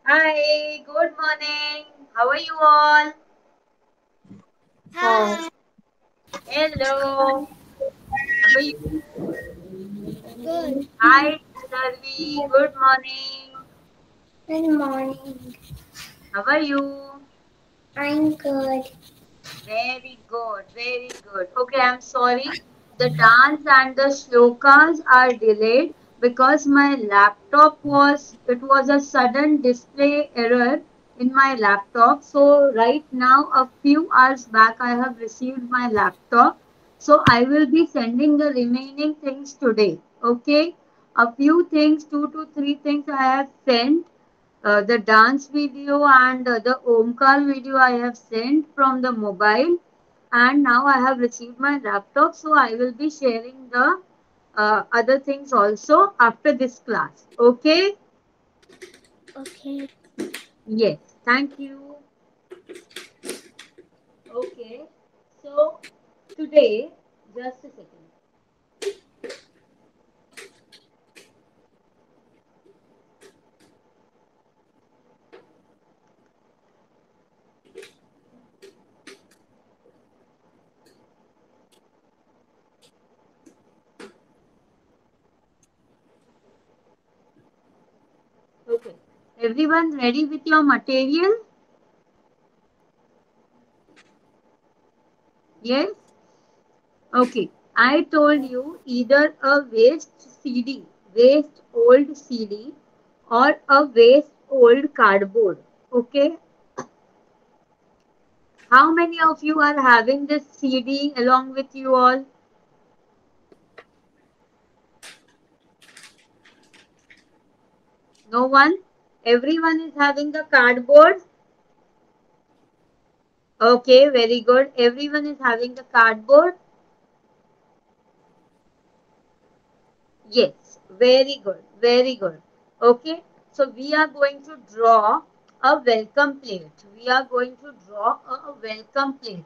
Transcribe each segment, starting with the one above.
Hi, good morning. How are you all? Hi. Hello. How are you? Good. Hi, Sarvi. Good morning. Good morning. How are you? I'm good. Very good, very good. Okay, I'm sorry. The dance and the shlokas are delayed because my laptop it was a sudden display error in my laptop. So right now, a few hours back, I have received my laptop. So I will be sending the remaining things today. Okay, a few things, two to three things I have sent the dance video and the Omkar video I have sent from the mobile, and now I have received my laptop, so I will be sharing the other things also after this class. Okay? Okay. Yes. Thank you. Okay. So today, just a second. Okay. Everyone ready with your material? Yes? Okay, I told you either a waste old CD, or a waste old cardboard. Okay, how many of you are having this CD along with you all? No one? Everyone is having the cardboard? Okay, very good. Everyone is having the cardboard? Yes, very good, very good. Okay, so we are going to draw a welcome plate. We are going to draw a welcome plate.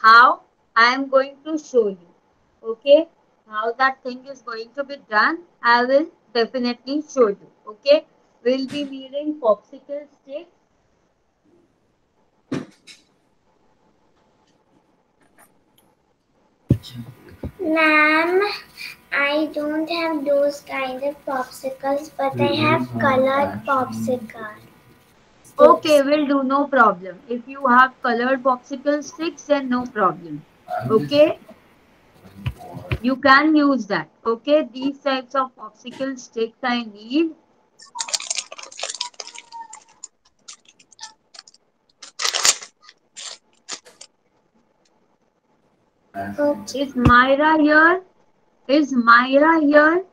How? I am going to show you. Okay, how that thing is going to be done, I will definitely show you. Okay, we'll be needing popsicle sticks. Ma'am, I don't have those kind of popsicles, but I have colored popsicle Okay, sticks. will do, no problem. If you have colored popsicle sticks, then no problem. Okay, you can use that. Okay, these types of popsicle sticks I need. Okay. Is Myra here? Is Myra here?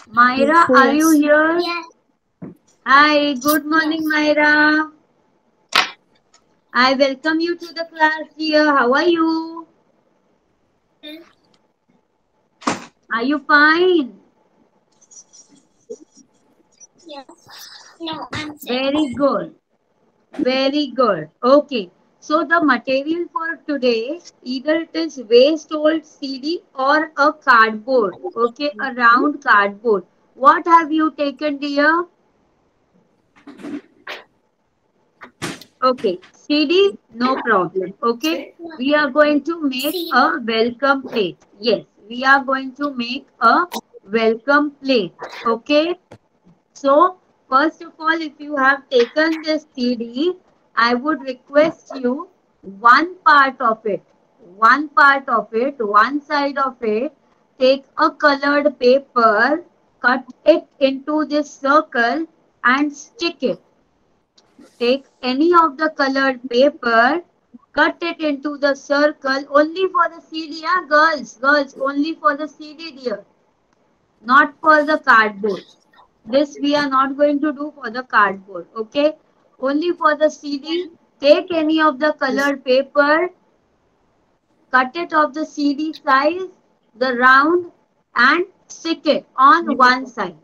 Myra, are you Yes. here? Yes. Hi, good morning, Yes. Myra. I welcome you to the class here. How are you? Are you fine? Yes. No, I'm sick. Very good. Very good. Okay. So the material for today, either it is waste old CD or a cardboard. Okay, a round cardboard. What have you taken, dear? Okay, CD, no problem. Okay, we are going to make CD. a welcome plate. Yes, we are going to make a welcome plate. Okay, so first of all, if you have taken this CD, I would request you one side of it, take a colored paper, cut it into this circle and stick it. Take any of the colored paper, cut it into the circle only for the CD, yeah, girls, only for the CD, dear, not for the cardboard. This we are not going to do for the cardboard, okay? Only for the CD, take any of the colored paper, cut it of the CD size, the round, and stick it on one side,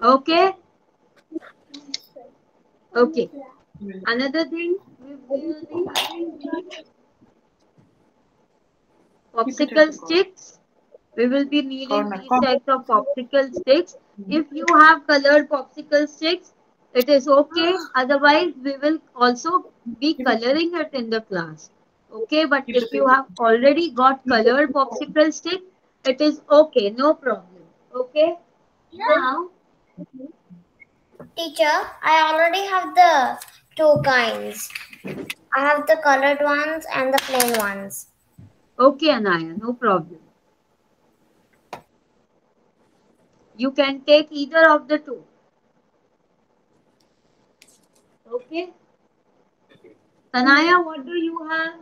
okay? Okay. Another thing, we will be having the popsicle sticks. We will be needing these types of popsicle sticks. If you have colored popsicle sticks, it is okay. Otherwise, we will also be coloring it in the class. Okay, but if you have already got colored popsicle stick, it is okay, no problem. Okay, now, Teacher, I already have the two kinds. I have the colored ones and the plain ones. okay, Anaya, no problem. You can take either of the two. Okay, Tanaya, what do you have?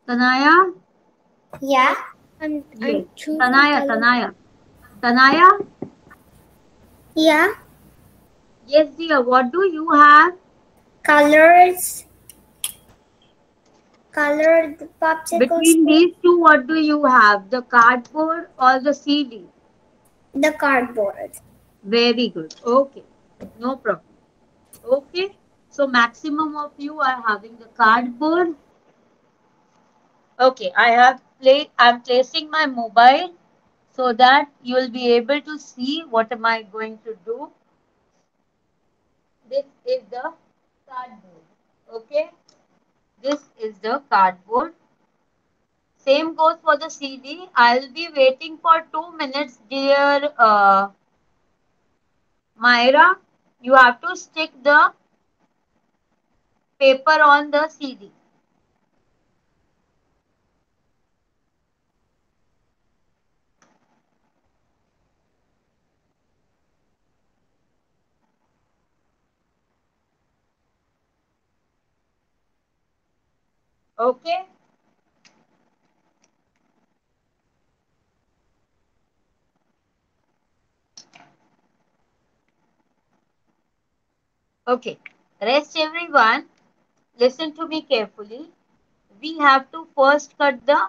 Tanaya? Yeah. Yes. I'm choosing Tanaya, color. Tanaya. Tanaya? Yeah. Yes, dear. What do you have? Colors. Colored popsicle Between stick. these two, what do you have? The cardboard or the CD? The cardboard. Very good. Okay. No problem. Okay. So maximum of you are having the cardboard. Okay. I'm placing my mobile so that you will be able to see what am I going to do. This is the cardboard. Okay. This is the cardboard. Same goes for the CD. I'll be waiting for 2 minutes, dear Myra. You have to stick the paper on the CD. Okay? Okay. Rest everyone. Listen to me carefully. We have to first cut the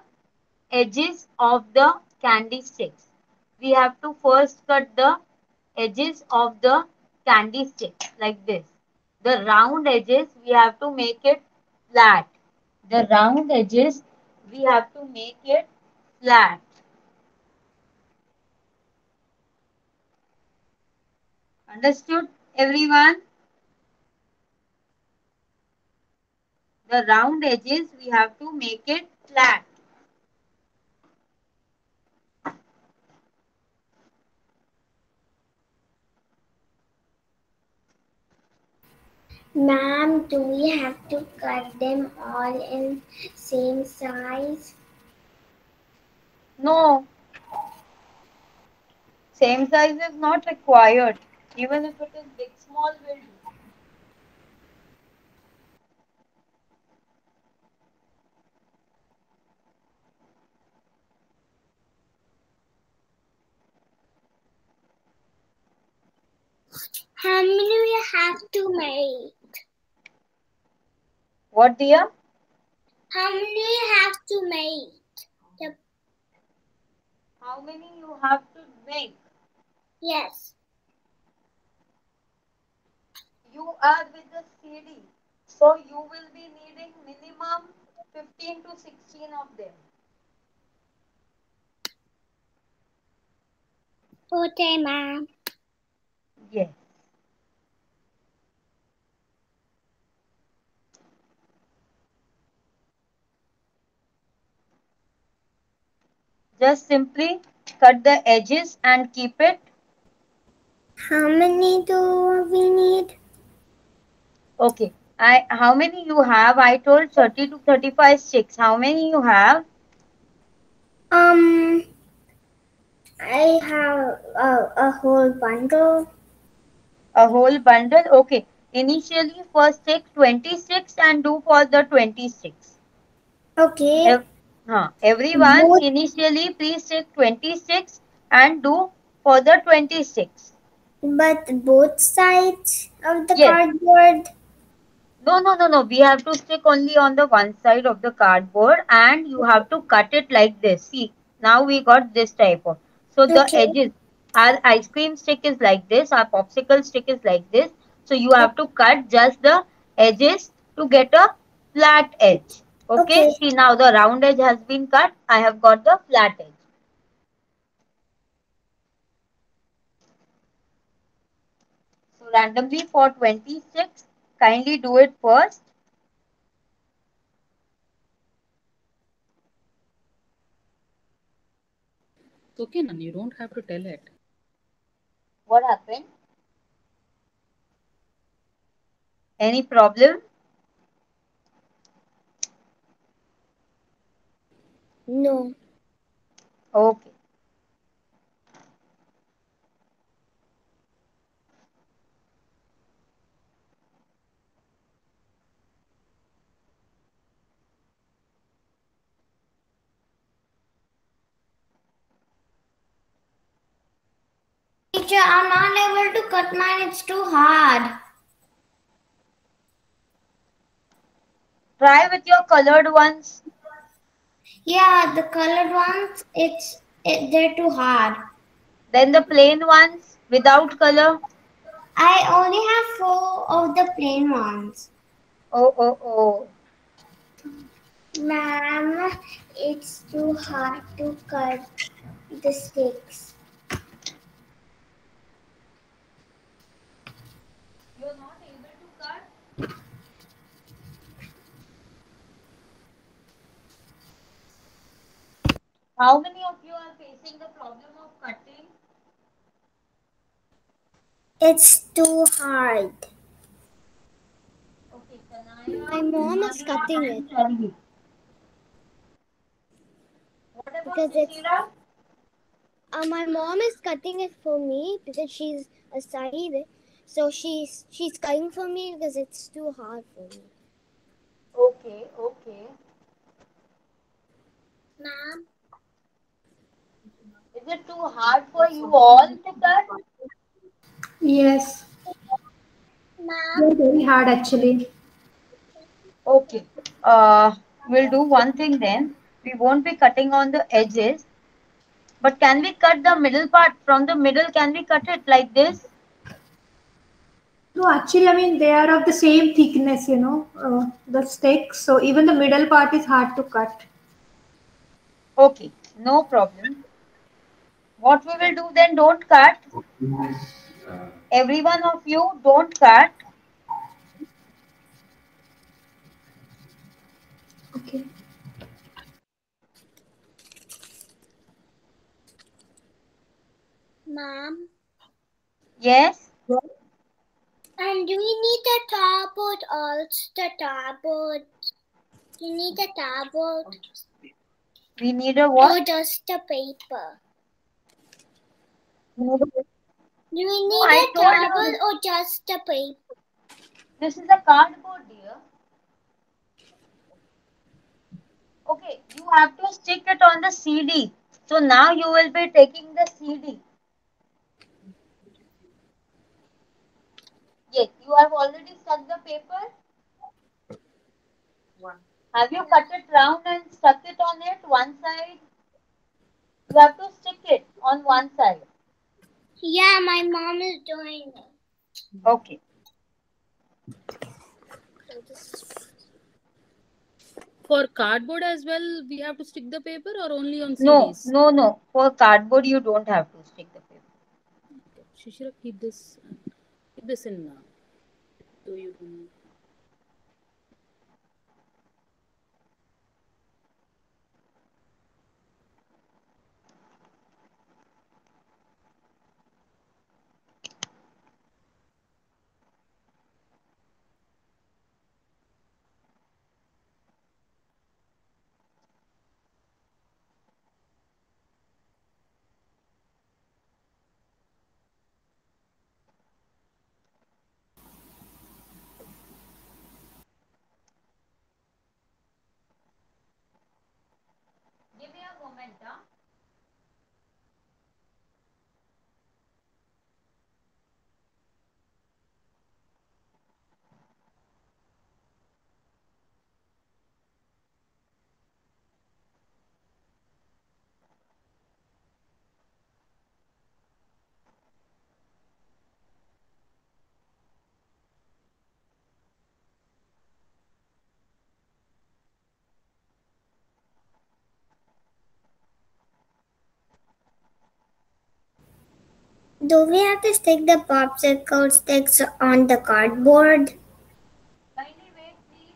edges of the candy sticks. We have to first cut the edges of the candy sticks like this. The round edges, we have to make it flat. The round edges, we have to make it flat. Understood, everyone? The round edges, we have to make it flat. Ma'am, do we have to cut them all in same size? No, same size is not required. Even if it is big, small will do. How many we have to make? What, dear? How many we have to make? How many you have to make? Yes. You are with the CD. So you will be needing minimum 15 to 16 of them. Okay, ma'am. Yes. Just simply cut the edges and keep it. How many do we need? Okay. How many you have? I told 30 to 35 sticks. How many you have? I have a whole bundle. A whole bundle? Okay. Initially, first take 26 and do for the 26. Okay. Everyone, Both, initially, please take 26 and do for the 26. but both sides of the Yes. cardboard. No. We have to stick only on the one side of the cardboard and you have to cut it like this. See, now we got this type of. So the Okay. edges, our ice cream stick is like this, our popsicle stick is like this. So you have to cut just the edges to get a flat edge. Okay. Okay. See, now the round edge has been cut. I have got the flat edge. randomly for 26. Kindly do it first. Okay, Nan, you don't have to tell it. What happened? Any problem? No. Okay. Teacher, I'm not able to cut mine. It's too hard. Try with your colored ones. Yeah, the colored ones, they're too hard. Then the plain ones without color. I only have 4 of the plain ones. Oh, oh, oh. Ma'am, it's too hard to cut the sticks. You're not able to cut? How many of you are facing the problem of cutting? It's too hard. Okay, Kanaya, My mom is Maria, cutting and it Charlie. What about because it's. Sushila? My mom is cutting it for me because she's a Sahid. So she's cutting for me because it's too hard for me. Okay, okay. Ma'am. Is it too hard for you all to cut? Yes, Ma'am. they're very hard actually. Okay. We'll do one thing then. We won't be cutting on the edges, but can we cut the middle part? From the middle, can we cut it like this? No, actually, I mean, they are of the same thickness, the sticks. So even the middle part is hard to cut. Okay, no problem. What we will do then, don't cut. Every one of you, don't cut. Okay. Ma'am. Yes? And do we need the tarboard also? The tarboard. You need the tarboard. We need a what? Or just the paper? We need a- Do we need No, I a told tarboard you. or just the paper? This is a cardboard, dear. Okay, you have to stick it on the CD. So now you will be taking the CD. Yes, you have already stuck the paper. Have you cut it round and stuck it on it one side? You have to stick it on one side. Yeah, my mom is doing it. Okay. For cardboard as well, we have to stick the paper or only on No, CDs? no, no. For cardboard, you don't have to stick the paper. Okay. Shishira, keep this in now. So you don't. Give me a moment, huh? Do we have to stick the popsicle sticks on the cardboard? Kindly wait, please.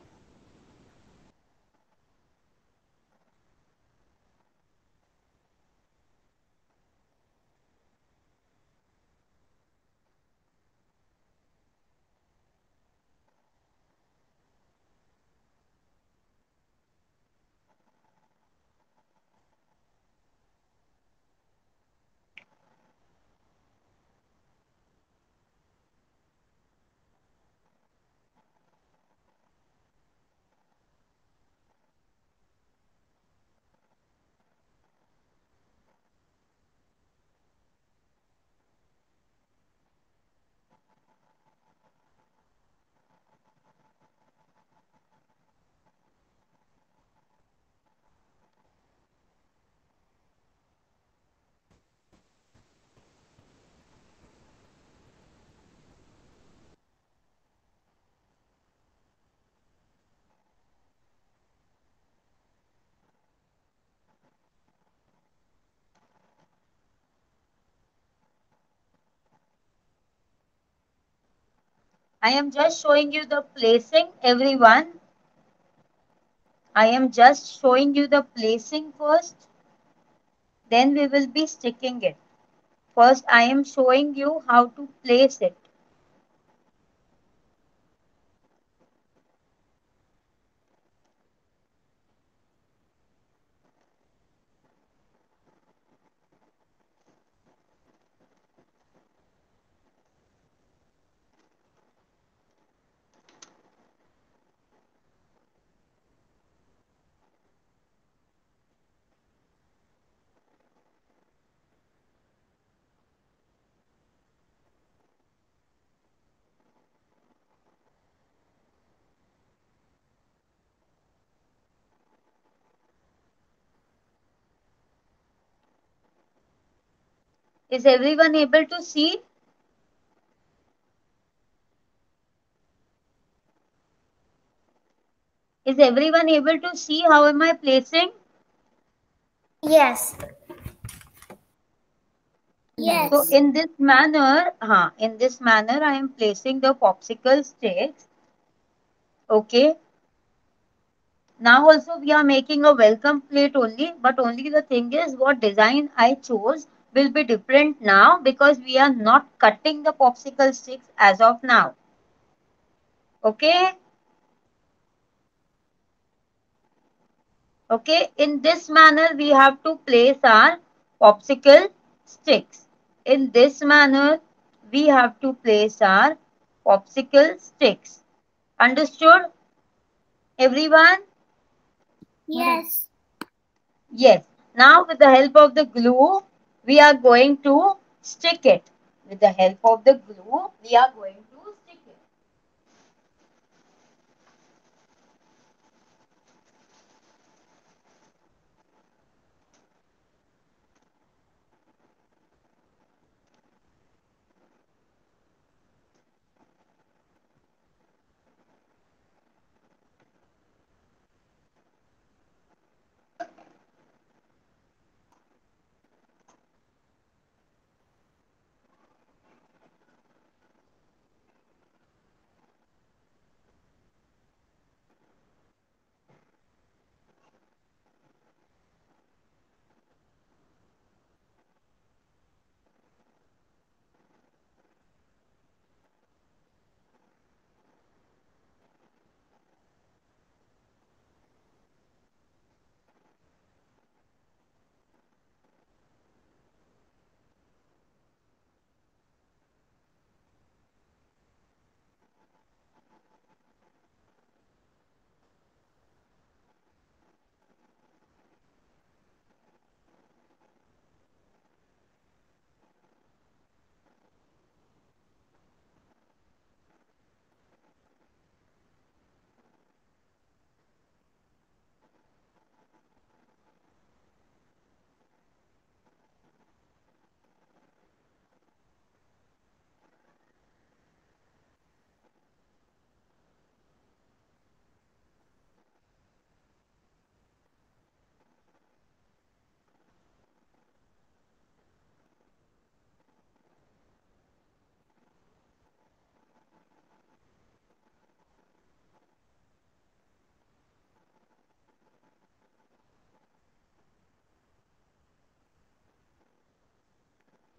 I am just showing you the placing, everyone. I am just showing you the placing first, then we will be sticking it. First, I am showing you how to place it. Is everyone able to see? Is everyone able to see how am I placing? Yes. So Yes. in this manner, I am placing the popsicle sticks. Okay. Now also we are making a welcome plate only, but only the thing is what design I chose will be different now because we are not cutting the popsicle sticks as of now. Okay. Okay, in this manner we have to place our popsicle sticks. In this manner we have to place our popsicle sticks. Understood, everyone? Yes. Yes. Now with the help of the glue, we are going to stick it. With the help of the glue, we are going to stick it.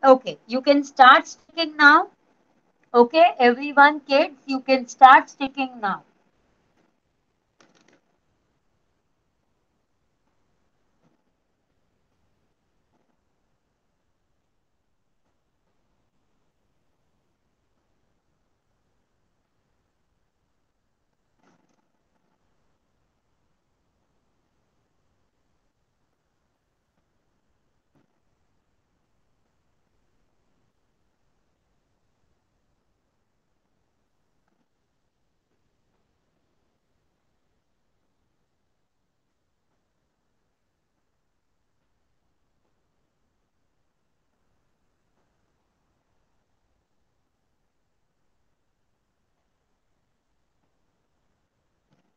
Okay, you can start sticking now. Okay, everyone, kids, you can start sticking now.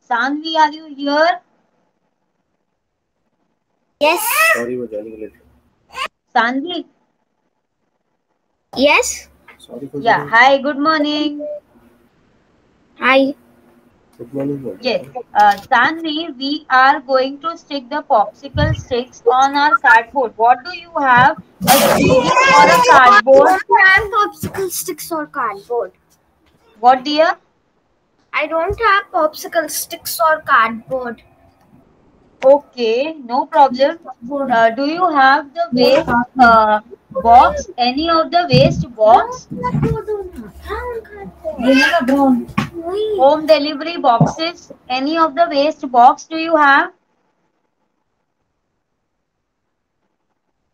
Sanvi, are you here? Yes. Sorry for joining late. Sanvi? Yes. Sorry for Yeah, joining. hi, good morning. Hi. Good morning. Yes, Sanvi, we are going to stick the popsicle sticks on our cardboard. What do you have? A stick or a I cardboard? don't have popsicle sticks or cardboard. What, dear? I don't have popsicle sticks or cardboard. Okay, no problem. Do you have the waste box? Any of the waste box? Home delivery boxes? Any of the waste box do you have?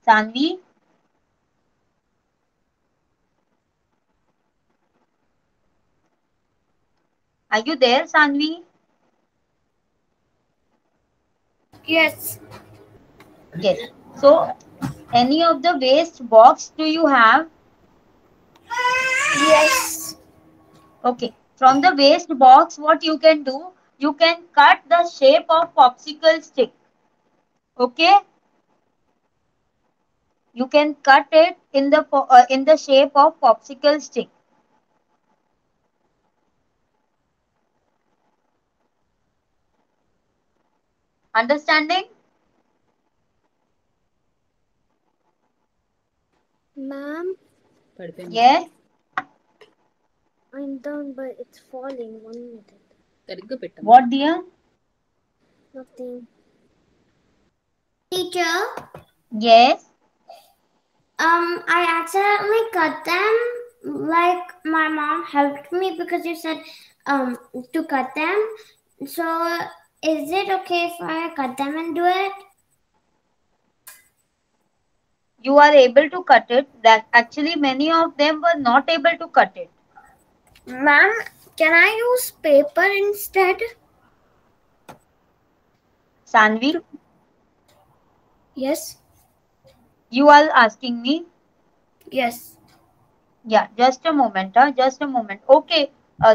Sanvi? Are you there, Sanvi? Yes. Yes. So, any of the waste box do you have? Yes. Okay. From the waste box, what you can do? You can cut the shape of popsicle stick. Okay. You can cut it in the shape of popsicle stick. Understanding? Ma'am, Yes. I'm done, but it's falling. 1 minute. సరిగ్గా పెట్టమ్మా. What, dear? Nothing. Teacher, Yes. I accidentally cut them. Like my mom helped me because you said to cut them. So is it okay if I cut them and do it? You are able to cut it. That actually many of them were not able to cut it. Ma'am, can I use paper instead? Sanvi, Yes. you are asking me? Yes. Yeah, just a moment. Just a moment. Okay.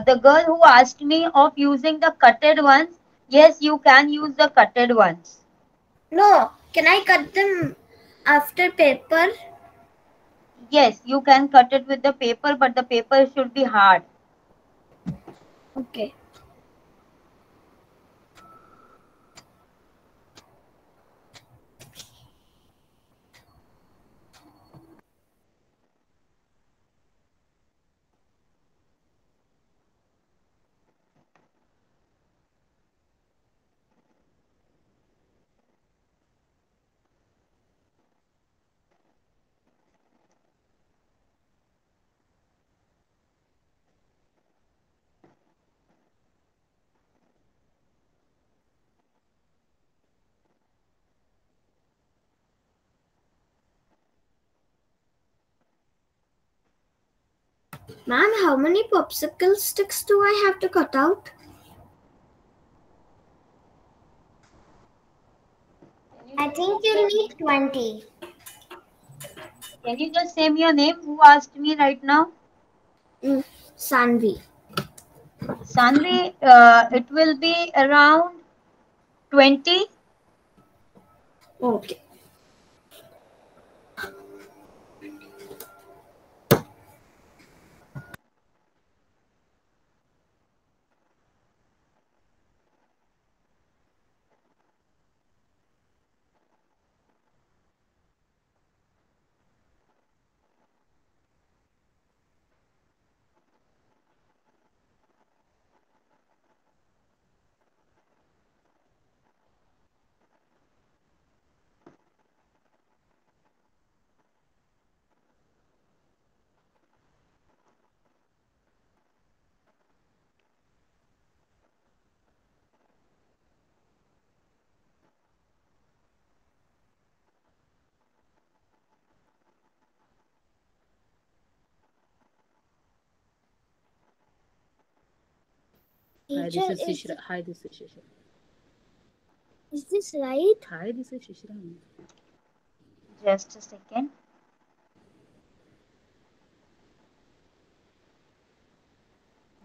The girl who asked me of using the cutted ones, yes, you can use the cutted ones. No, can I cut them after paper? Yes, you can cut it with the paper, but the paper should be hard. Okay. Ma'am, how many popsicle sticks do I have to cut out? I think you'll need 20. Can you just say me your name? Who asked me right now? Sanvi. Sanvi, it will be around 20. Okay. Hi, this Teacher, is Shishra. Hi, this is Shishra. is this right? Hi, this is Shishra. Just a second.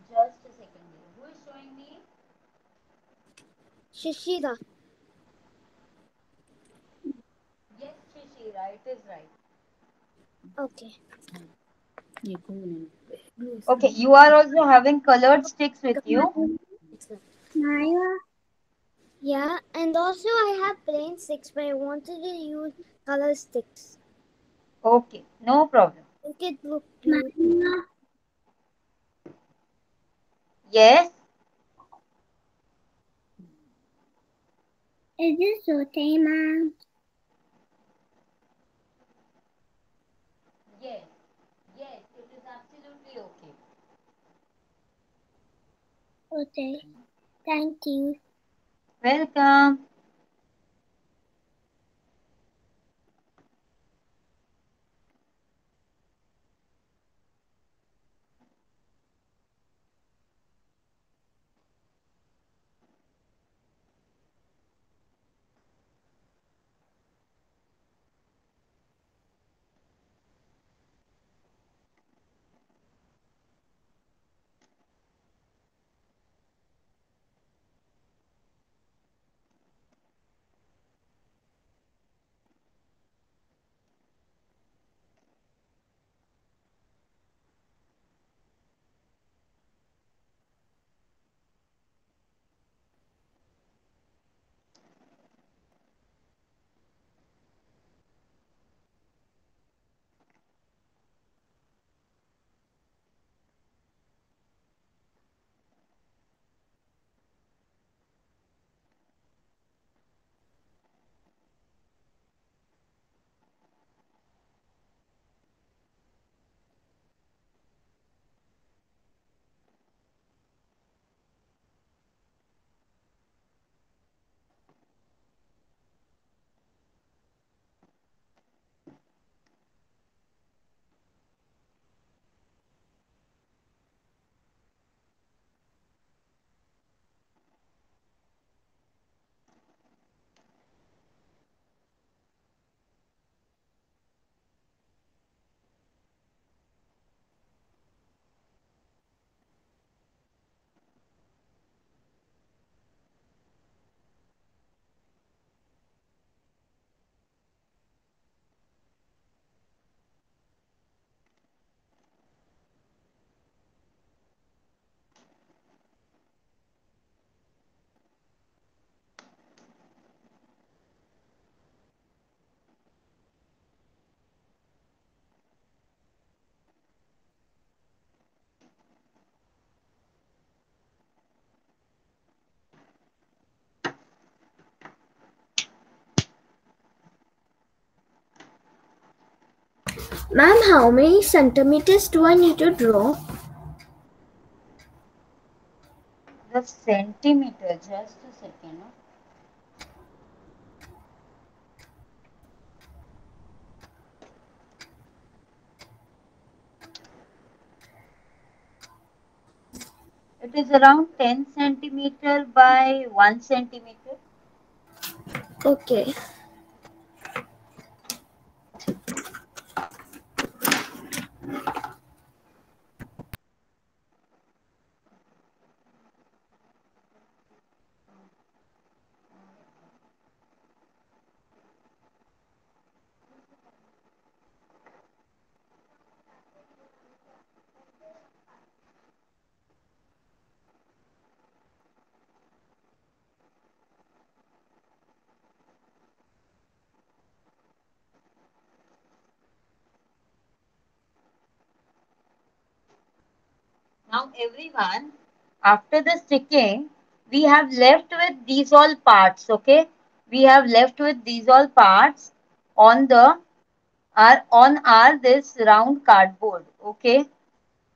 Just a second. Who is showing me? Shishira. Yes, Shishira, it is right. Okay. Okay, you are also having colored sticks with you. Maya. Yeah, and also I have plain sticks, but I wanted to use color sticks. Okay, no problem. Make it look cute. Maya. Yes, Is this okay, Mom? yes, yes, it is absolutely okay. Okay. Thank you. Welcome. Ma'am, how many centimeters do I need to draw? The centimeter, just a second. It is around 10 centimeter by 1 centimeter. Okay. Now everyone, after the sticking, we have left with these all parts, okay? We have left with these all parts on the our this round cardboard, okay?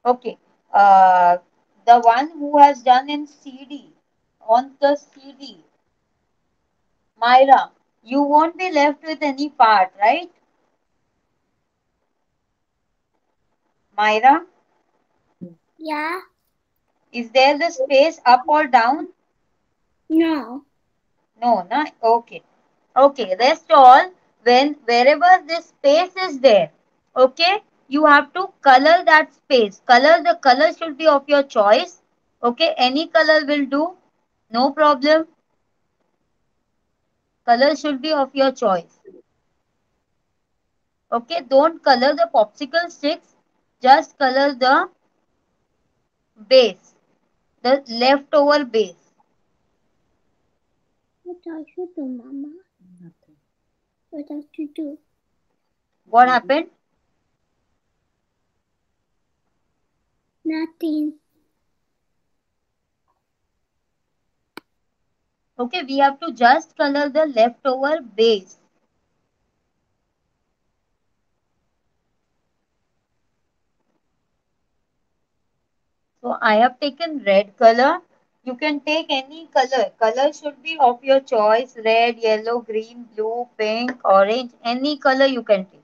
Okay. The one who has done in CD, on the CD, Myra, you won't be left with any part, right? Myra? Yeah. Is there the space up or down? No. No, no. Okay. Okay. Rest all, wherever this space is there, okay, you have to color that space. The color should be of your choice. Okay, any color will do. No problem. Color should be of your choice. Okay, don't color the popsicle sticks. Just color the base, the leftover base. What else you do, Mama? Nothing. What else you do? What happened? Nothing. Okay, we have to just color the leftover base. So I have taken red color. You can take any color. Color should be of your choice. Red, yellow, green, blue, pink, orange. Any color you can take.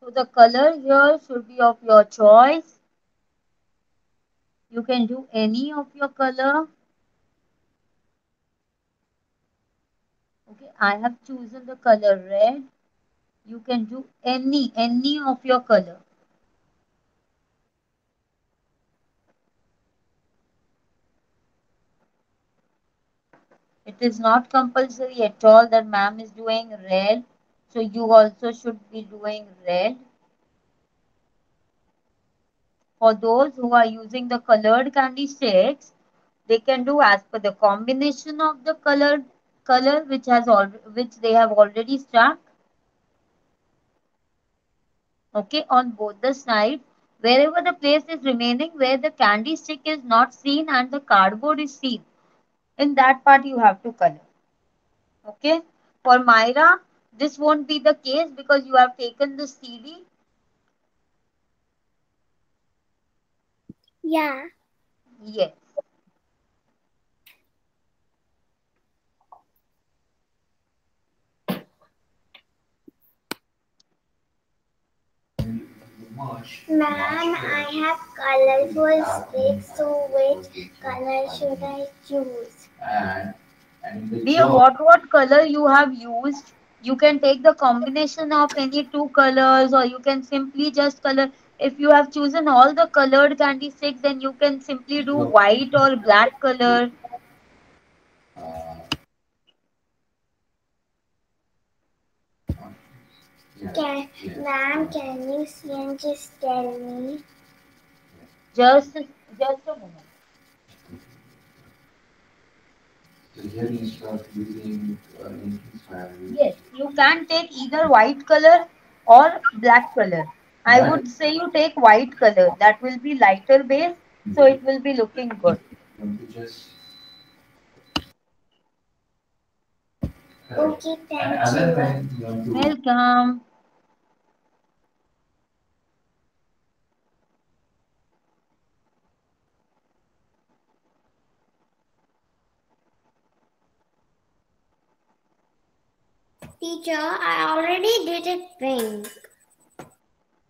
So the color here should be of your choice. You can do any of your color. Okay, I have chosen the color red. You can do any of your color. It is not compulsory at all that ma'am is doing red. So you also should be doing red. For those who are using the colored candy sticks, they can do as per the combination of the color which they have already struck. Okay, on both the sides, wherever the place is remaining where the candy stick is not seen and the cardboard is seen, in that part you have to color. Okay, for Myra, this won't be the case because you have taken the CD. Yeah. Yes. Ma'am, I have colorful sticks, so which color should I choose? Dear, what color you have used? You can take the combination of any two colors, or you can simply just color. If you have chosen all the colored candy sticks, then you can simply do white or black color. Can, Ma'am, can you see and just tell me? Just a moment. Yes, you can take either white color or black color. I would say you take white color. That will be lighter base, so it will be looking good. Okay, thank you. Welcome. Teacher, I already did it pink.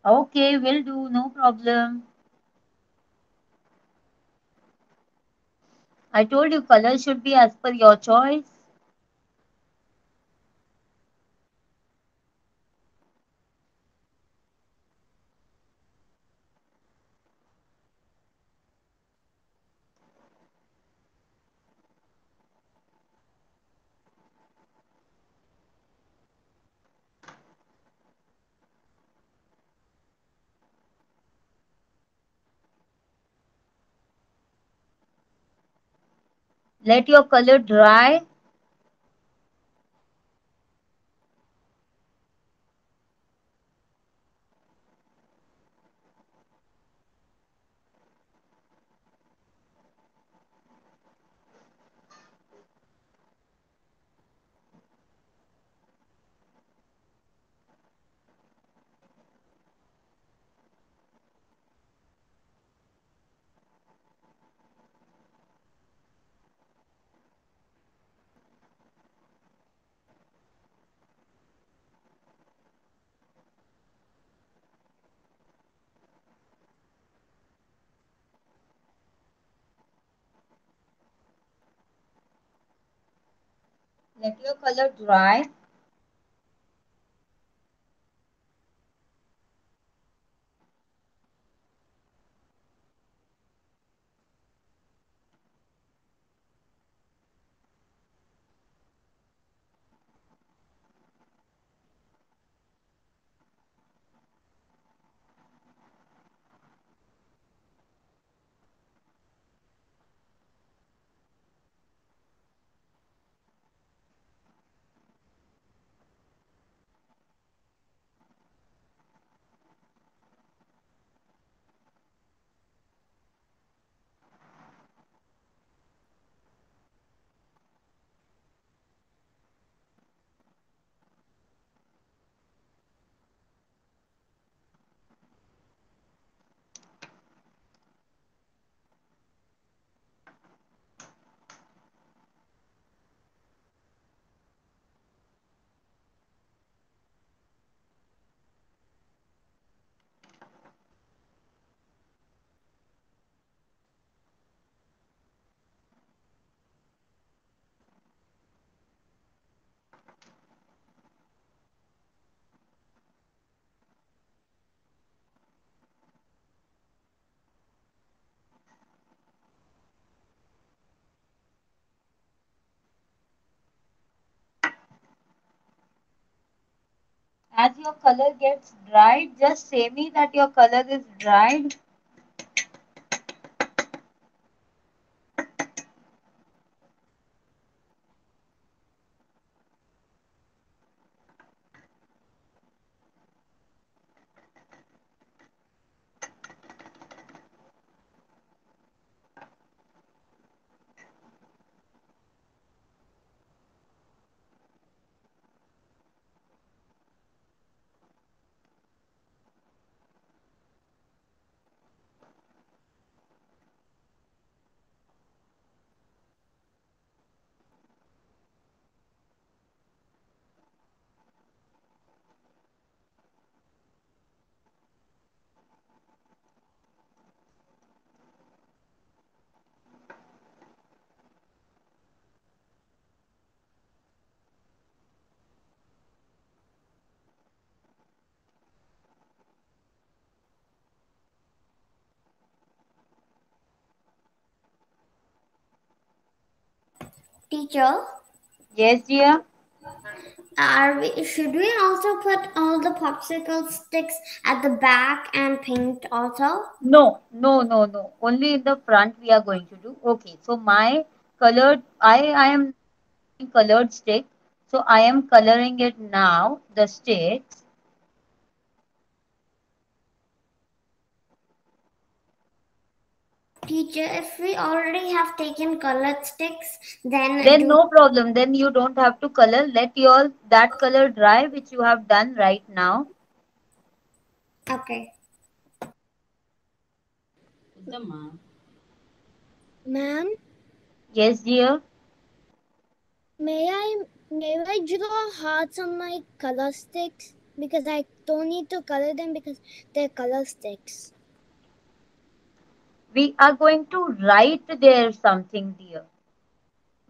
Okay, will do. No problem. I told you color should be as per your choice. Let your color dry. Let your color dry. As your color gets dried, just say me that your color is dried. Teacher, Yes, dear. should we also put all the popsicle sticks at the back and paint also? No, no, no, no. Only in the front we are going to do. Okay, so my colored, I am colored stick. So I am coloring it now, the sticks. Teacher, if we already have taken colored sticks, then Then do no problem. Then you don't have to color. Let your that color dry, which you have done right now. okay. Ma'am, Yes, dear. may I draw hearts on my color sticks? Because I don't need to color them because they're color sticks. We are going to write there something, dear.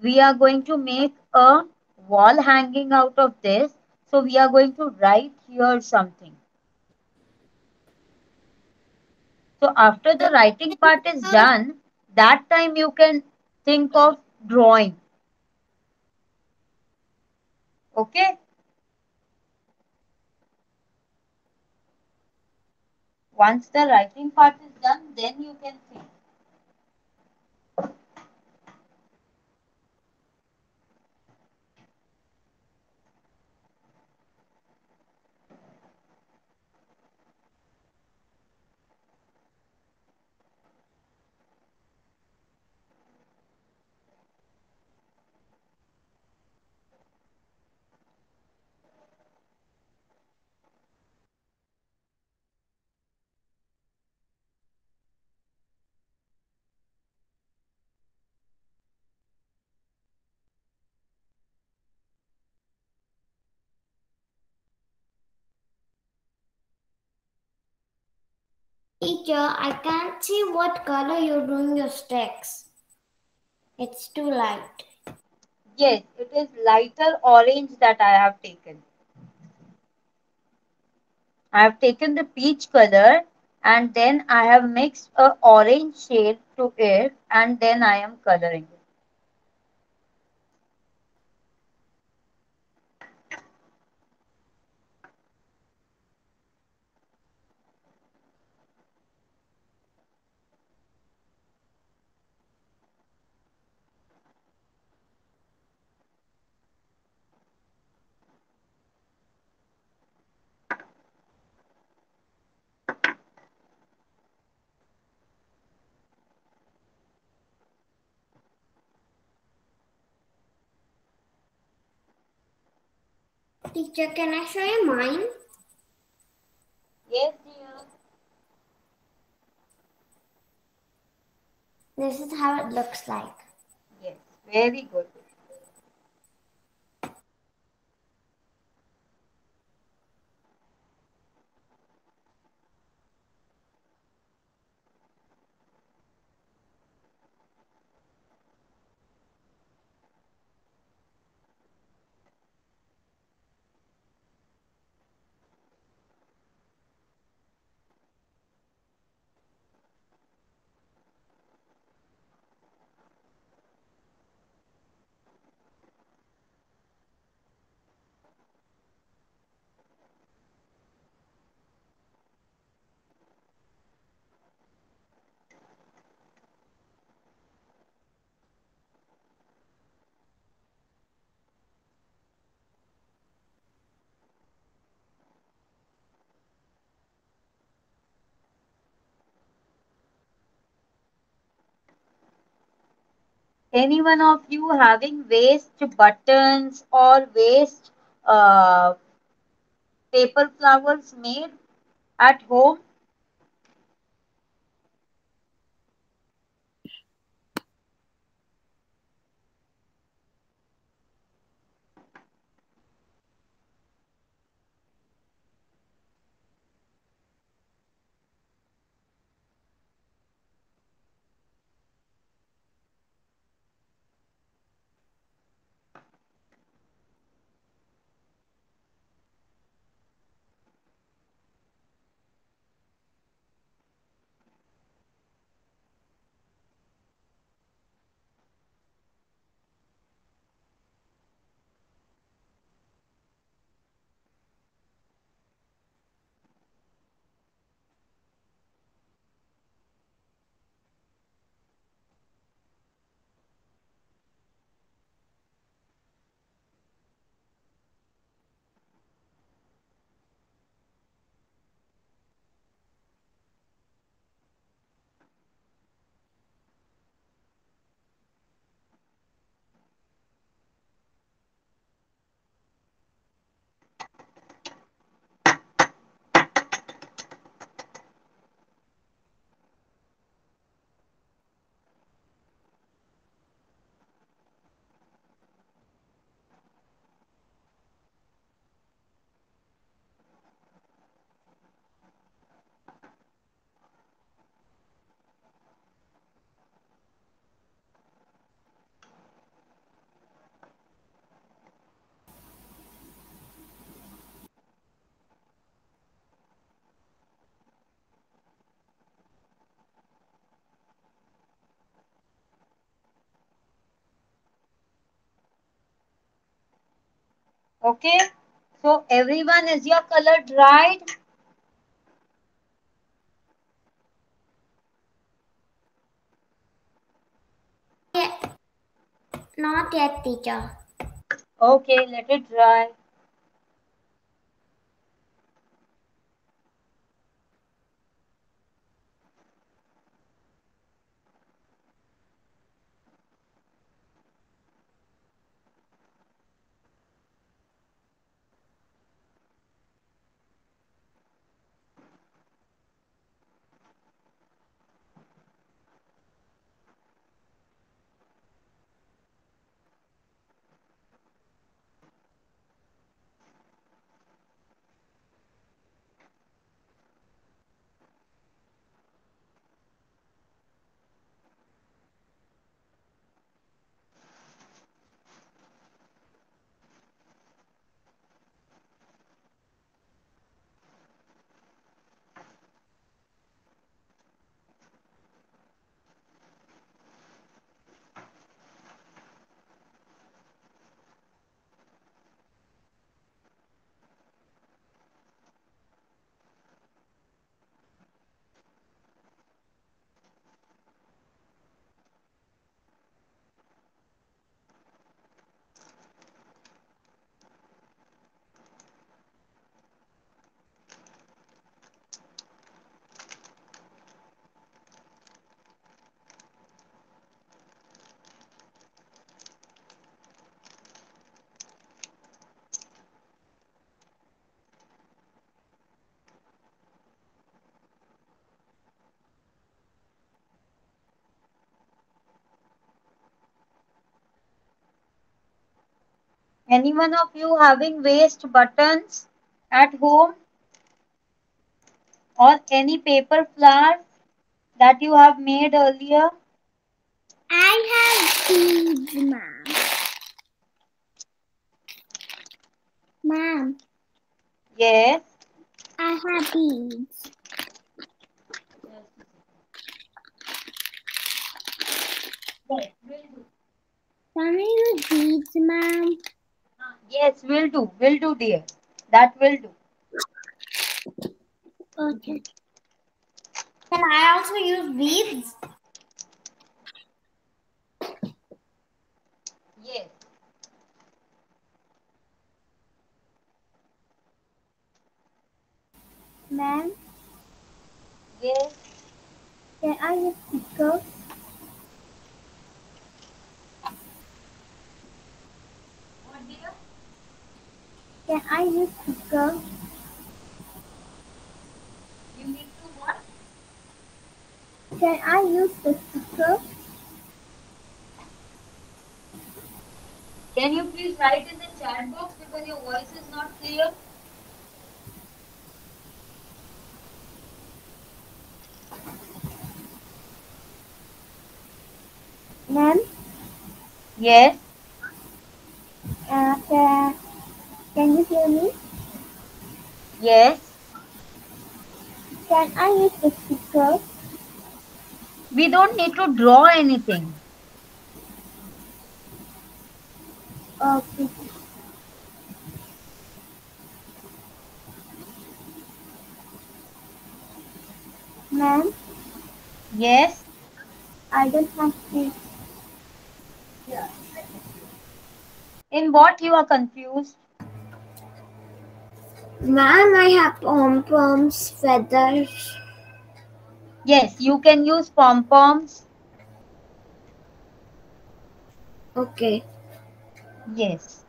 We are going to make a wall hanging out of this. So we are going to write here something. So after the writing part is done, that time you can think of drawing. Okay? Once the writing part is done, then you can think. Teacher, I can't see what color you're doing your sticks. It's too light. Yes, it is lighter orange that I have taken. I have taken the peach color and then I have mixed a orange shade to it and then I am coloring it. Teacher, can I show you mine? Yes, dear. This is how it looks like. Yes, very good. Any one of you having waste buttons or waste uh, paper flowers made at home? Okay, so everyone, is your color dried? Yeah, not yet, teacher. Okay, let it dry. Anyone of you having waste buttons at home or any paper flowers that you have made earlier? I have beads, ma'am. Ma'am, Yes. I have beads. Yes, will do. Can I use beads, ma'am? Yes, will do. Will do, dear. That will do. Okay. Can I also use beads? Yes. Ma'am, Yes. can I use sticker? What, dear? Can I use sticker? You need to what? Can I use the sticker? Can you please write in the chat box because your voice is not clear? Ma'am, Yes. uh, can, can you hear me? Yes. Can I use the sticker? We don't need to draw anything. Okay. Ma'am, Yes. I don't have the In what you are confused? Ma'am, I have pom-poms, feathers. Yes, you can use pom-poms. Okay. Yes.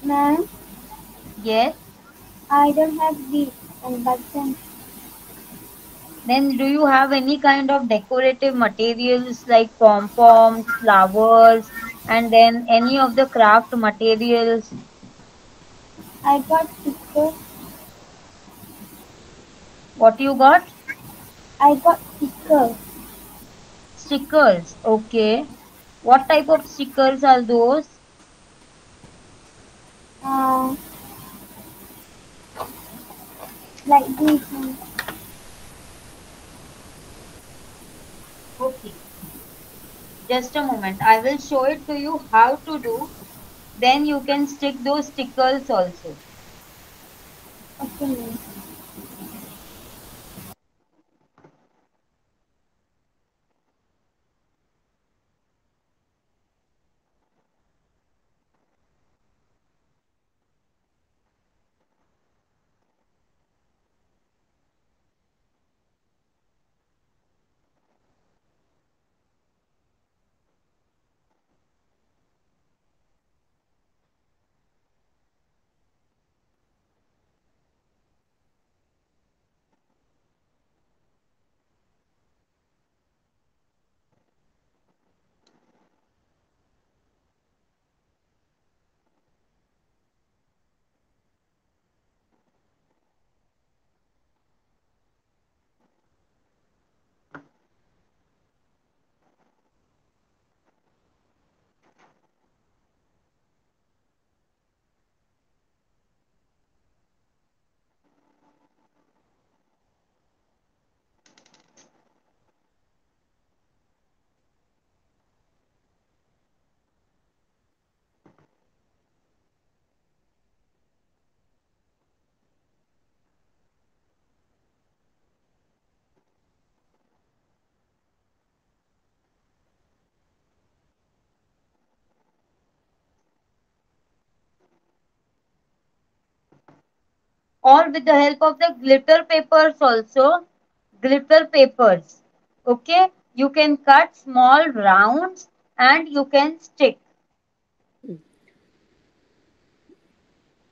ma'am. Yes. I don't have the button. Then do you have any kind of decorative materials like pom-poms, flowers, and then any of the craft materials? I got sticker. What you got? I got sticker. Stickers. Okay. What type of stickers are those? Uh, like this one. Okay. Just a moment. I will show it to you how to do. Then you can stick those stickers also. Okay, ma'am. or with the help of the glitter papers also. Glitter papers. Okay, you can cut small rounds and you can stick.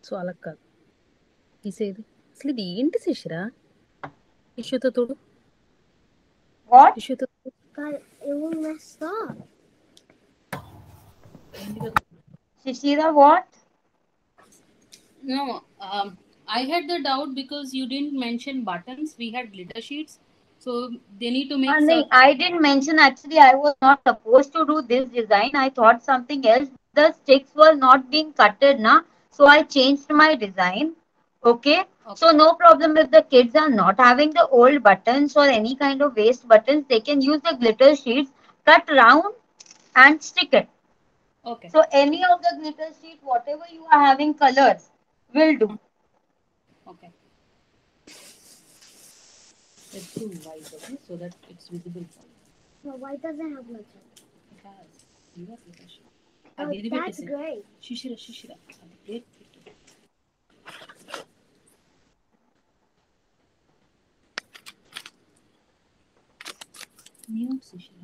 So అలా కాదు తీసేది. అసలు ఇది ఏంటి శిశిర? టిష్యూతో తోడు, What? టిష్యూతో God, it will mess up. Shishira, what? No, I had the doubt because you didn't mention buttons. We had glitter sheets, so they need to make No, I didn't mention, actually I was not supposed to do this design. I thought something else. The sticks were not being cutted na, so I changed my design. Okay. So no problem if the kids are not having the old buttons or any kind of waste buttons, they can use the glitter sheets, cut round and stick it. Okay. So any of the glitter sheet, whatever you are having colors, will do. Okay. Let's do white, okay, so that it's visible for you. No, white doesn't have much. It has. You have glitter sheet. Oh, అది that's great. శిశిర శిశిర అది plate పెట్టు. Mute శిశిర.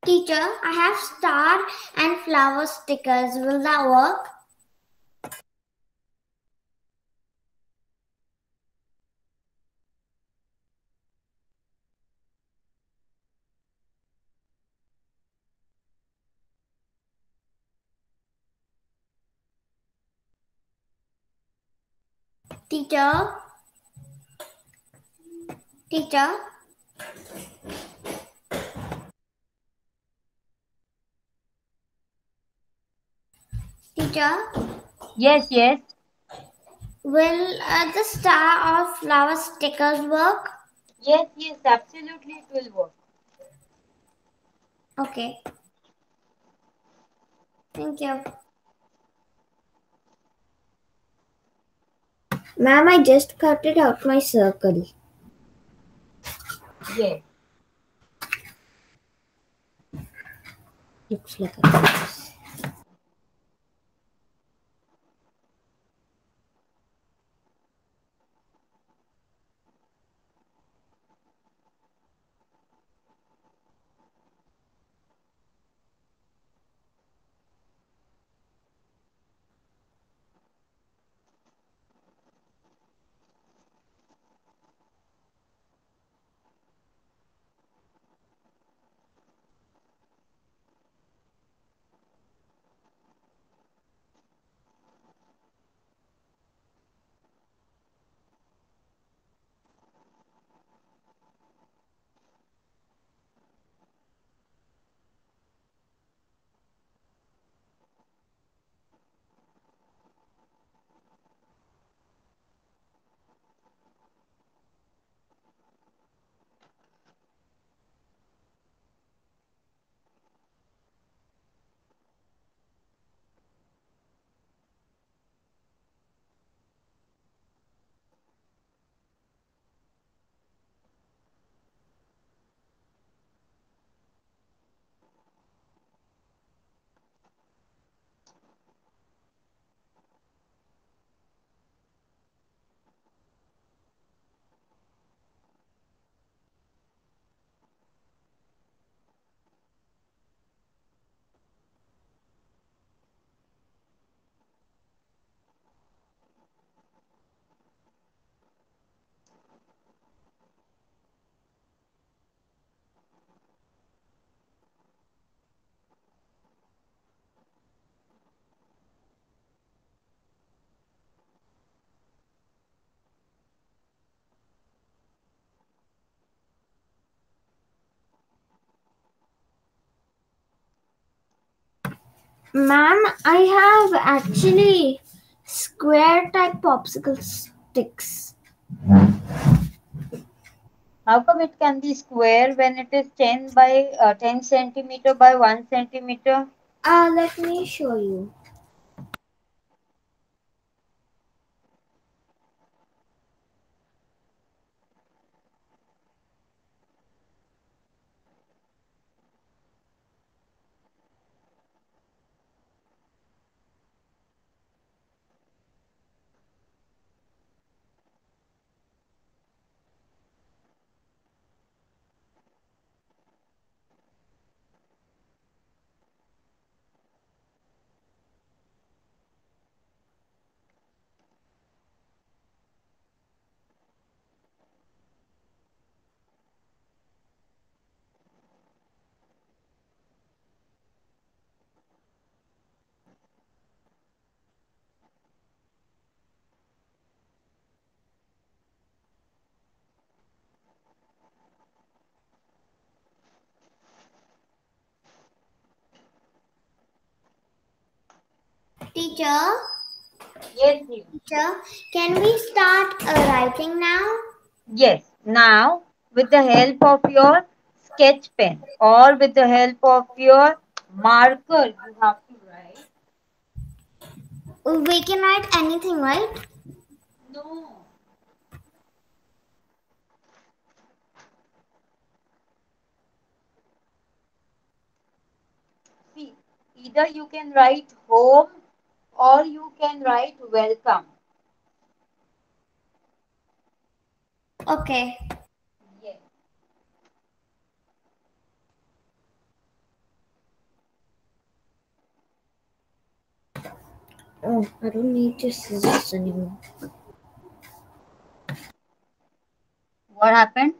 Teacher, I have star and flower stickers. Will that work? Teacher? Teacher? Teacher? Yes, yes. Will the star or flower stickers work? Yes, yes, absolutely it will work. Okay. Thank you. Ma'am, I just cut it out my circle. Yes. Looks like a cross. Ma'am, I have actually square type popsicle sticks. How come it can be square when it is 10 centimeter by 1 centimeter? Let me show you. Teacher, Yes, dear. teacher, can we start writing now? Yes. Now, with the help of your sketch pen or with the help of your marker, you have to write. We can write anything, right? No. See, either you can write home or you can write welcome. Okay. Yes. Oh, I don't need your scissors anymore. What happened?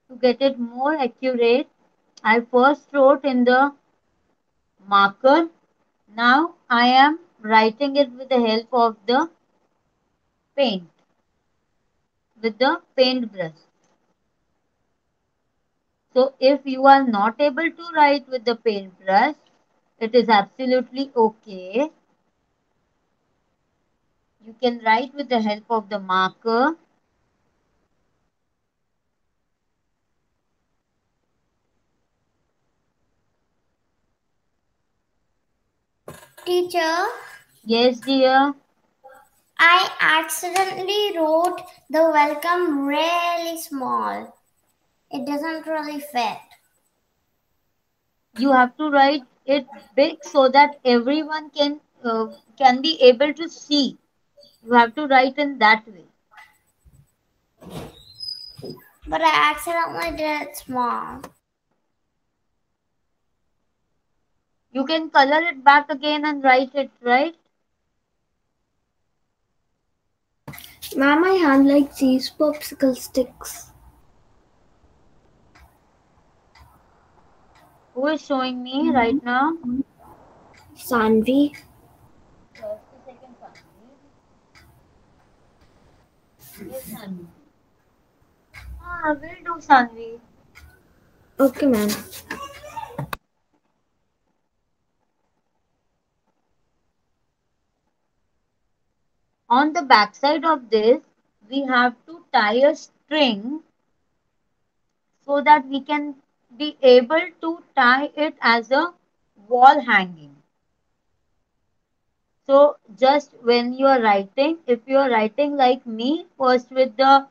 To get it more accurate, I first wrote in the marker. Now I am writing it with the help of the paint, with the paintbrush. So if you are not able to write with the paintbrush, it is absolutely okay. You can write with the help of the marker. Teacher, Yes, dear. I accidentally wrote the welcome really small. It doesn't really fit. You have to write it big so that everyone can be able to see. You have to write in that way. But I accidentally did it small. You can color it back again and write it, right? Ma'am, my hand likes these popsicle sticks. Who is showing me right now? Sanvi. Just a second, Sanvi. Yes, Sanvi. Will do, Sanvi. Okay, ma'am. On the back side of this, we have to tie a string so that we can be able to tie it as a wall hanging. So just when you are writing, if you are writing like me, first with the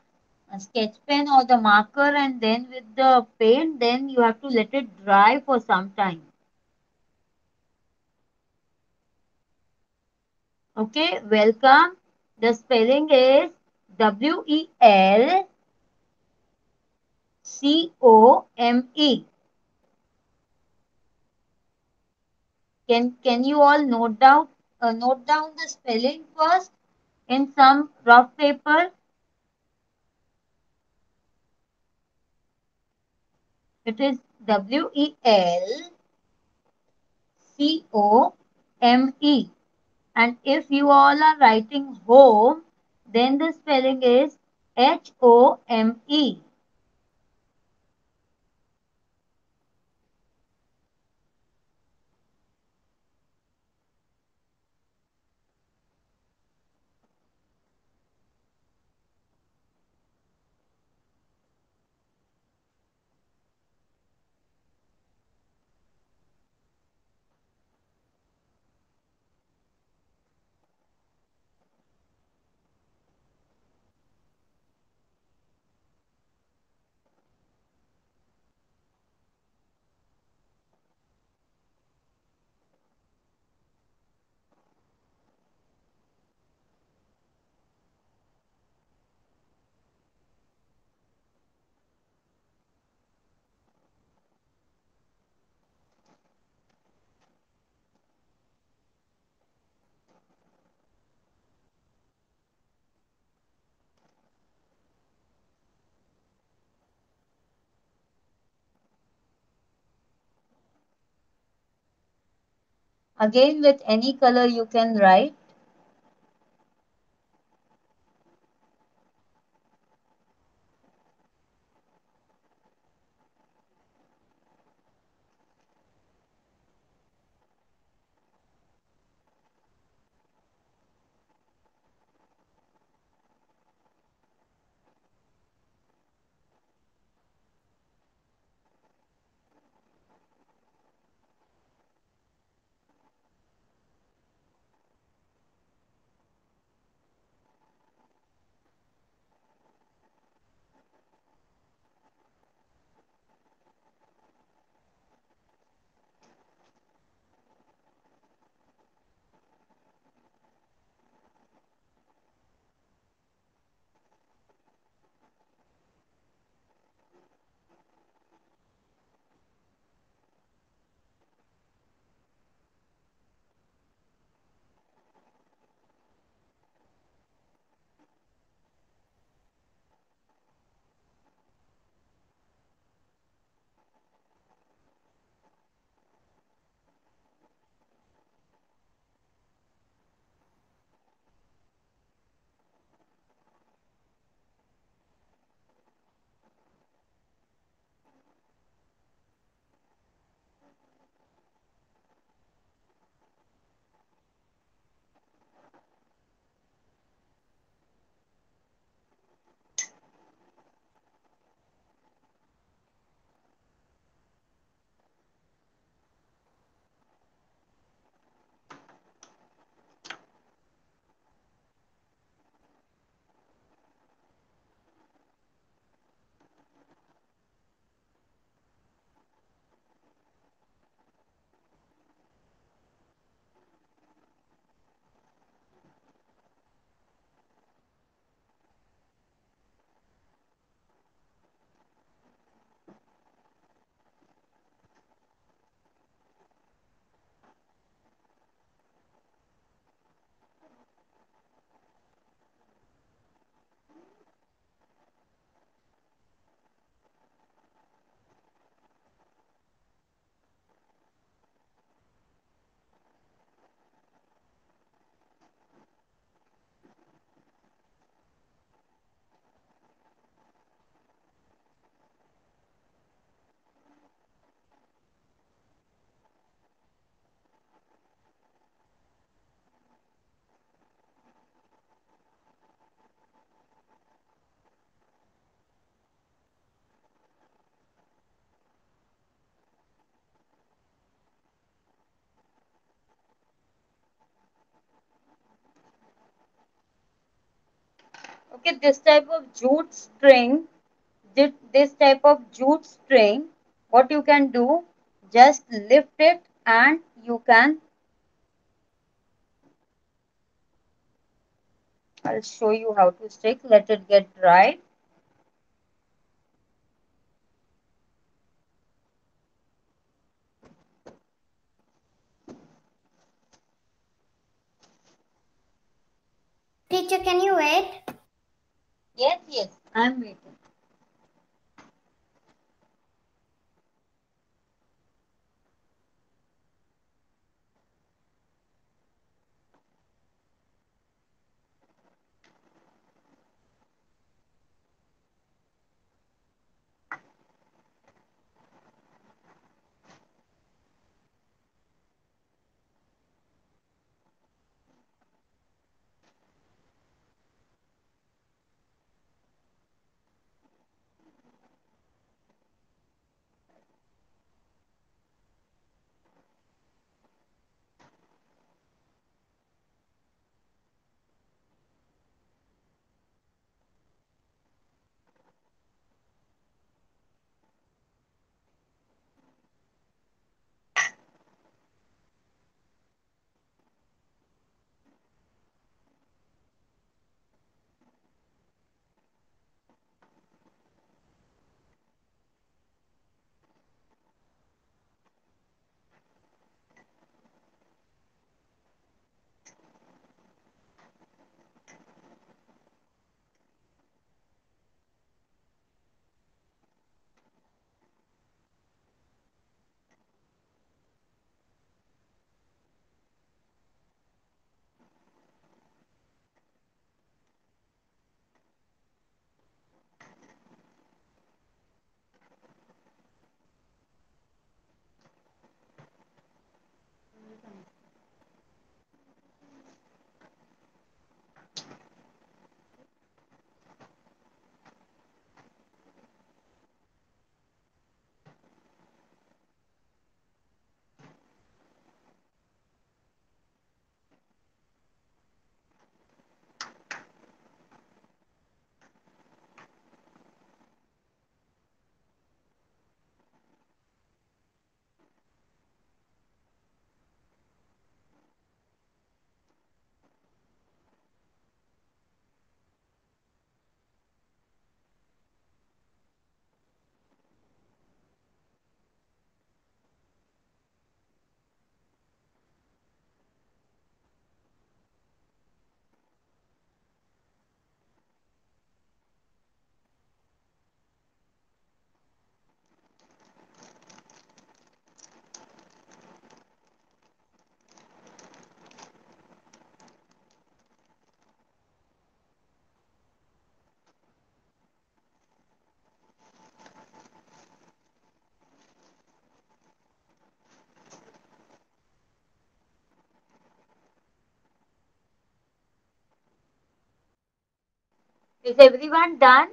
sketch pen or the marker and then with the paint, then you have to let it dry for some time. Okay, welcome. The spelling is WELCOME. Can you all note down the spelling first in some rough paper? It is WELCOME. And if you all are writing home, then the spelling is HOME. Again, with any color you can write. Okay, this type of jute string, this type of jute string, what you can do, just lift it and you can, I'll show you how to stick. Let it get dry. Teacher, can you wait? Yes, yes, I'm waiting. Is everyone done?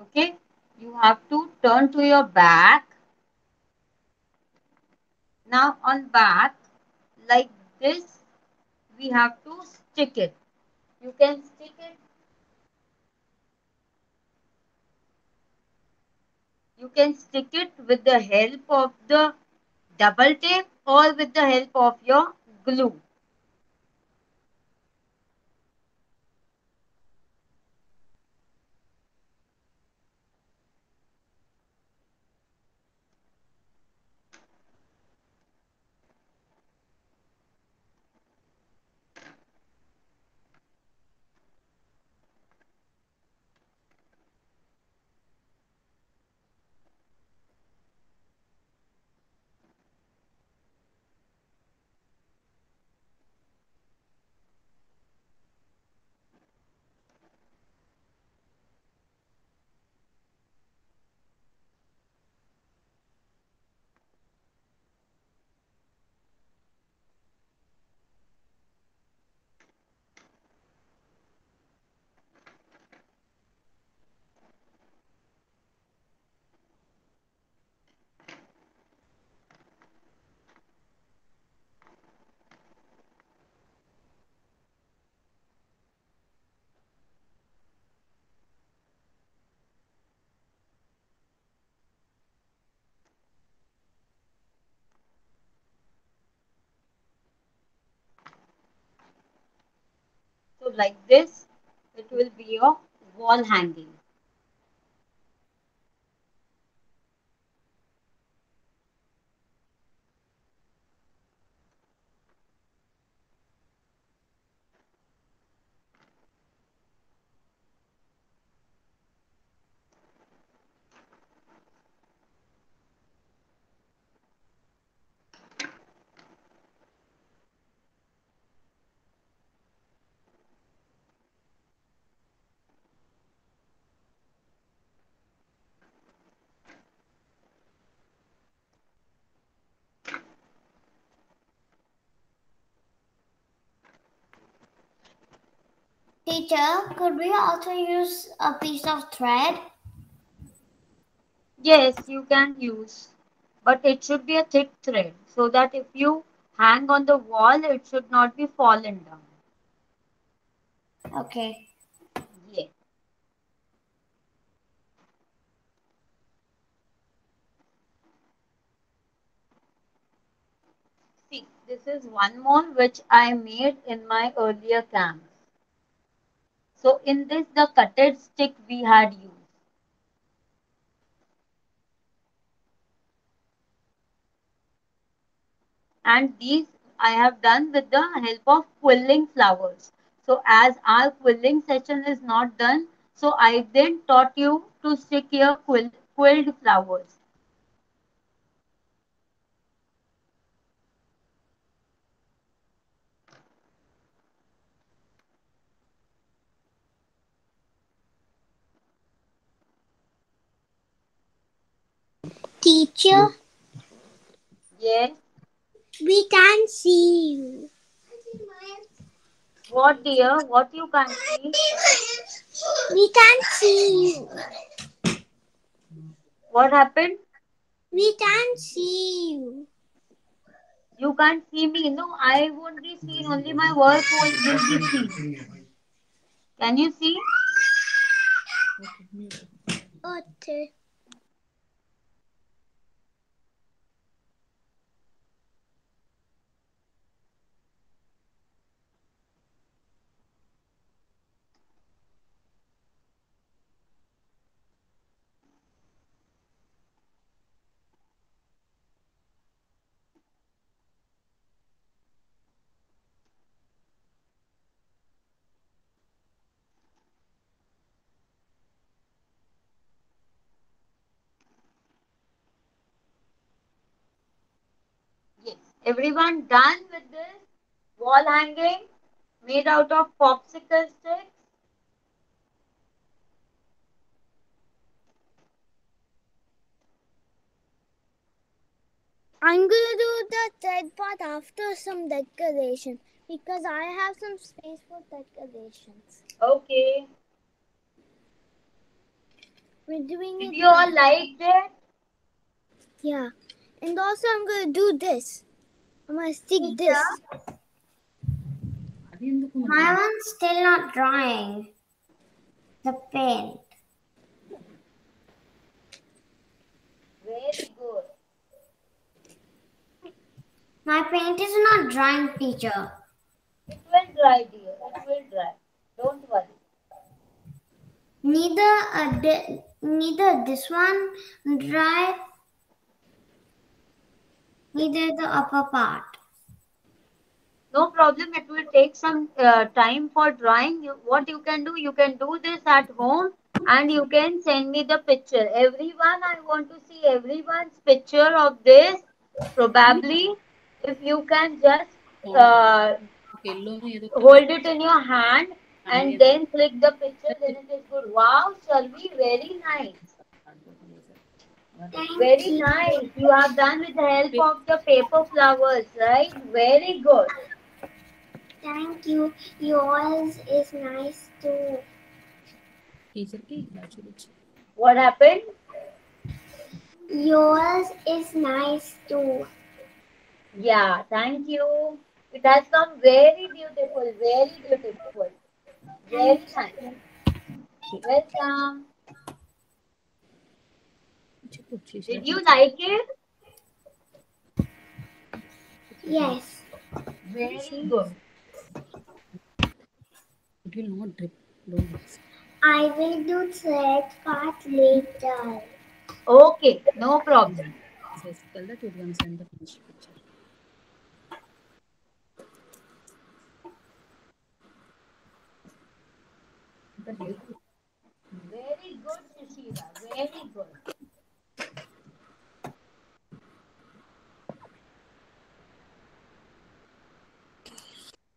Okay, you have to turn to your back. Now on back, like this, we have to stick it. You can stick it. You can stick it with the help of the double tape or with the help of your glue. So like this, it will be your wall hanging. Teacher, could we also use a piece of thread? Yes, you can use, but it should be a thick thread so that if you hang on the wall, it should not be fallen down. Okay. Yes. See, this is one more which I made in my earlier camps. So in this, the cutted stick we had used. And these I have done with the help of quilling flowers. So as our quilling session is not done, so I then taught you to stick your quilled flowers. Teacher, Yes. we can see you. What dear? What you can't see? We can see you. What happened? We can see you. You can't see me. No, I won't be seen. Only my work will be seen. Can you see? Okay. Yes. Everyone done with this wall hanging made out of popsicle sticks? I'm gonna do the thread part after some decoration because I have some space for decorations. Okay. We're doing Did it. you all like it? Yeah. And also, I'm going to do this. I'm going to stick this. అది ఎందుకు My మళ్ళీ? one's still not drying. The paint. Very good. My paint is not drying, teacher. It will dry, dear. It will dry. Don't worry. Neither this one dry, neither the upper part. No problem. It will take some time for drying. What you can do this at home and you can send me the picture. Everyone, I want to see everyone's picture of this. Probably, if you can just ఎల్లోనో ఏదో hold it in your hand and then click the picture, then it is good. Wow, Shalvi, very nice. Very you. nice. You have done with the help of the paper flowers, right? Very good. Thank you. Yours is nice too. టీచర్కి ఇలా చూపించు. What happened? Yours is nice too. Yeah, thank you. It has come very beautiful, very beautiful. Very nice. Welcome. చెప్పు Did you like it? Yes. Very good. It will not drip. Don't worry. I will do thread part later. Okay, no problem. Says, tell that you're going to send the finished picture. Very good, Shishira. Very good.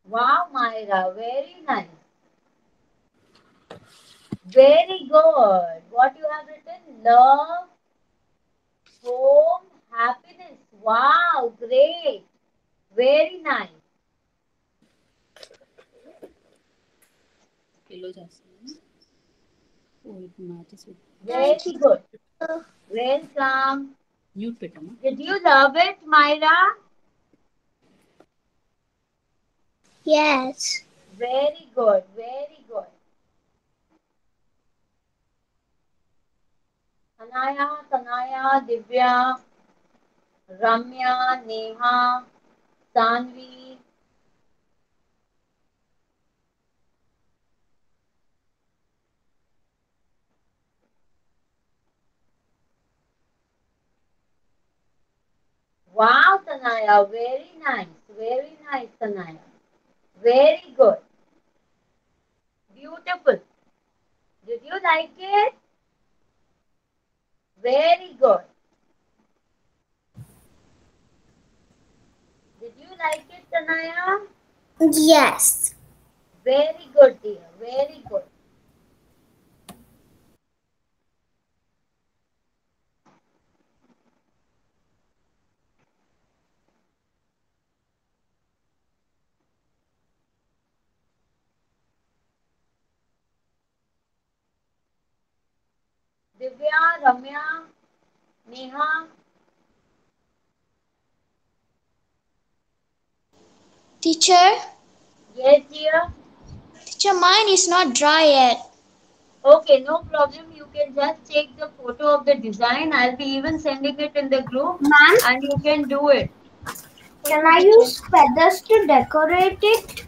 Wow, Myra, very nice. Very good. What you have written? Love, home, happiness. Wow, great. Very nice. Yellow చేస్తాను. Oh, it matches with. Very good. Welcome. Mute పెట్టమ్మా. Did you love it, Myra? Yes. Very good. Very good. Anaya, Tanaya, Divya, Ramya, Neha, Sanvi. Wow, Tanaya, very nice. Very nice, Tanaya. Very good. Beautiful. Did you like it? Very good. Did you like it, Tanaya? Yes. Very good, dear. Very good. Divya, Ramya, Neha. Teacher, Yes, dear. teacher, mine is not dry yet. Okay, no problem. You can just take the photo of the design. I'll be even sending it in the group Ma'am, and you can do it. can I use feathers to decorate it?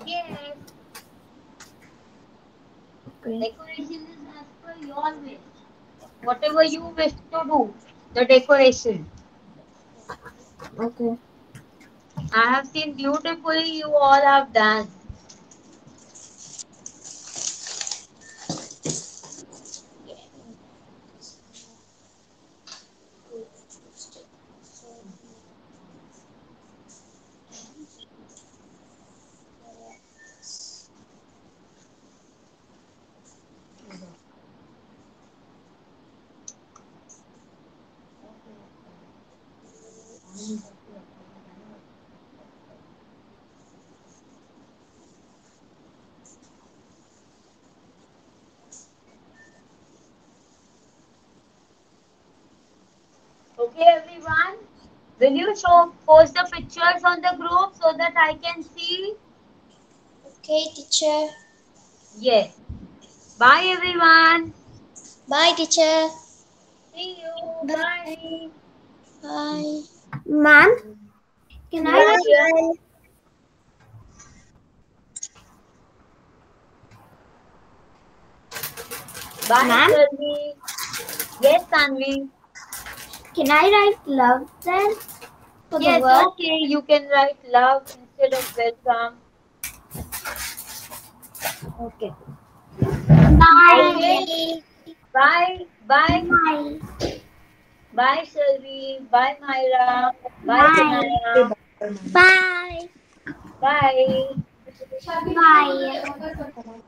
Yes. Okay. Decoration is as per your wish. Whatever you wish to do, the decoration. Okay. I have seen beautifully you all have done. Will you post the pictures on the group so that I can see? Okay, teacher. Yes. Bye everyone. Bye, teacher. See you. Bye. Bye. Ma'am, can I Yeah, write? dear. Bye, Ma'am? Shalvi. Yes, Tanvi. Can I write love then for the Yes, word? okay. You can write love instead of welcome. Okay. Okay. Bye. Bye. Bye. Bye, Shalvi. Bye, Myra. Bye, Bye. Sanaya. Bye. Bye. Bye.